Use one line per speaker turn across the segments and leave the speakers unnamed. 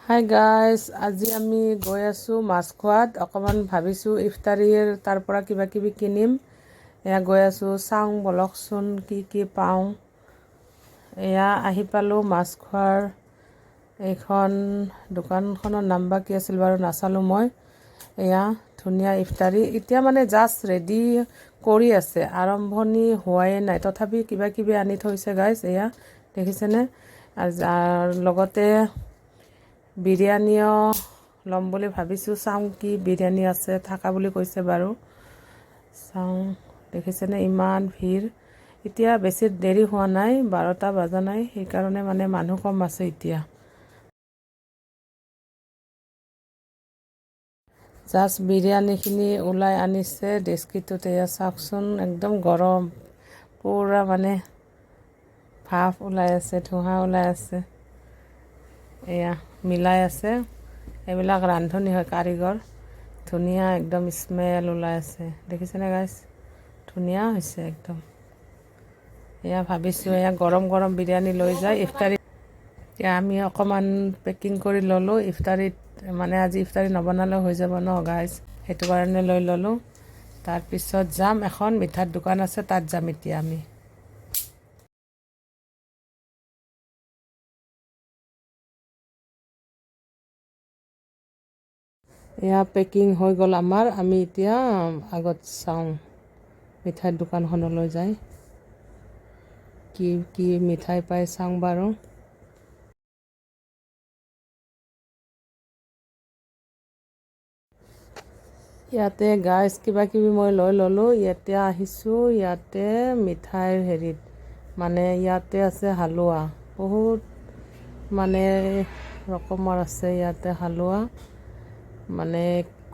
Hi guys, আজি আমি গৈ আছোঁ মাছখোৱাত। অকণমান ভাবিছোঁ ইফতাৰীৰ তাৰ পৰা কিবা কিবি কিনিম। এয়া গৈ আছোঁ, চাওঁ বলকচোন কি পাওঁ। এয়া আহি পালোঁ মাছখোৱাৰ। এইখন দোকানখনৰ নাম বা কি আছিল বাৰু, নাচালোঁ মই। এয়া ধুনীয়া ইফতাৰী, এতিয়া মানে জাষ্ট ৰেডি কৰি আছে, আৰম্ভণি হোৱাই নাই, তথাপি কিবা কিবি আনি থৈছে গাইজ। এয়া দেখিছেনে? আৰু লগতে বিৰিয়ানীও ল'ম বুলি ভাবিছোঁ। চাওঁ কি বিৰিয়ানী আছে, থাকা বুলি কৈছে বাৰু। চাওঁ, দেখিছেনে ইমান ভিৰ। এতিয়া বেছি দেৰি হোৱা নাই, 12টা বজা নাই, সেইকাৰণে মানে মানুহ কম আছে এতিয়া। জাষ্ট বিৰিয়ানীখিনি ওলাই আনিছে ডেস্কিটোত। এয়া চাওকচোন, একদম গৰম, পূৰা মানে ভাপ ওলাই আছে, ধোঁৱা ওলাই আছে। এয়া মিলাই আছে, এইবিলাক ৰান্ধনি হয়, কাৰিকৰ। ধুনীয়া একদম স্মেল ওলাই আছে, দেখিছেনে গাইজ? ধুনীয়া হৈছে একদম। এয়া ভাবিছোঁ এয়া গৰম গৰম বিৰিয়ানী লৈ যায় ইফতাৰী। এতিয়া আমি অকণমান পেকিং কৰি ল'লোঁ ইফতাৰীত, মানে আজি ইফতাৰী নবনালেও হৈ যাব ন গাইজ, সেইটো কাৰণে লৈ ল'লোঁ। তাৰপিছত যাম, এখন মিঠাৰ দোকান আছে, তাত যাম এতিয়া আমি। এয়া পেকিং হৈ গ'ল আমাৰ। আমি এতিয়া আগত চাওঁ, মিঠাইৰ দোকানখনলৈ যায়, কি কি মিঠাই পাই চাওঁ বাৰু। ইয়াতে গাইজ কিবা কিবি মই লৈ ল'লোঁ। ইয়াতে আহিছোঁ, ইয়াতে মিঠাইৰ হেৰিত, মানে ইয়াতে আছে হালোৱা, বহুত মানে ৰকমৰ আছে ইয়াতে হালোৱা। মানে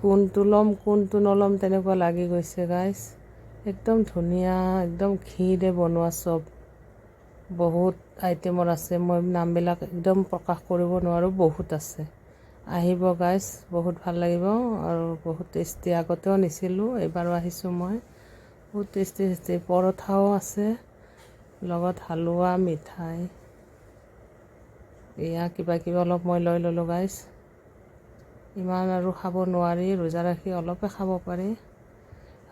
কোনটো ল'ম কোনটো নল'ম তেনেকুৱা লাগি গৈছে গাইজ। একদম ধুনীয়া, একদম ঘিৰে বনোৱা চব, বহুত আইটেমৰ আছে। মই নামবিলাক একদম প্ৰকাশ কৰিব নোৱাৰোঁ, বহুত আছে। আহিব গাইজ, বহুত ভাল লাগিব আৰু বহুত টেষ্টি। আগতেও নিছিলোঁ, এইবাৰো আহিছোঁ মই। বহুত টেষ্টি টেষ্টি পৰঠাও আছে, লগত হালোৱা, মিঠাই। এয়া কিবা কিবি অলপ মই লৈ ল'লোঁ গাইজ। ইমান আৰু খাব নোৱাৰি, ৰোজা ৰাখি অলপে খাব পাৰি।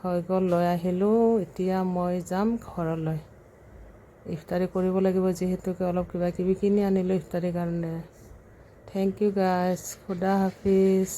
হৈ গ'ল, লৈ আহিলোঁ। এতিয়া মই যাম ঘৰলৈ, ইফতাৰী কৰিব লাগিব যিহেতুকে। অলপ কিবা কিবি কিনি আনিলোঁ ইফতাৰীৰ কাৰণে। থেংক ইউ গাইজ, খুদা হাফিজ।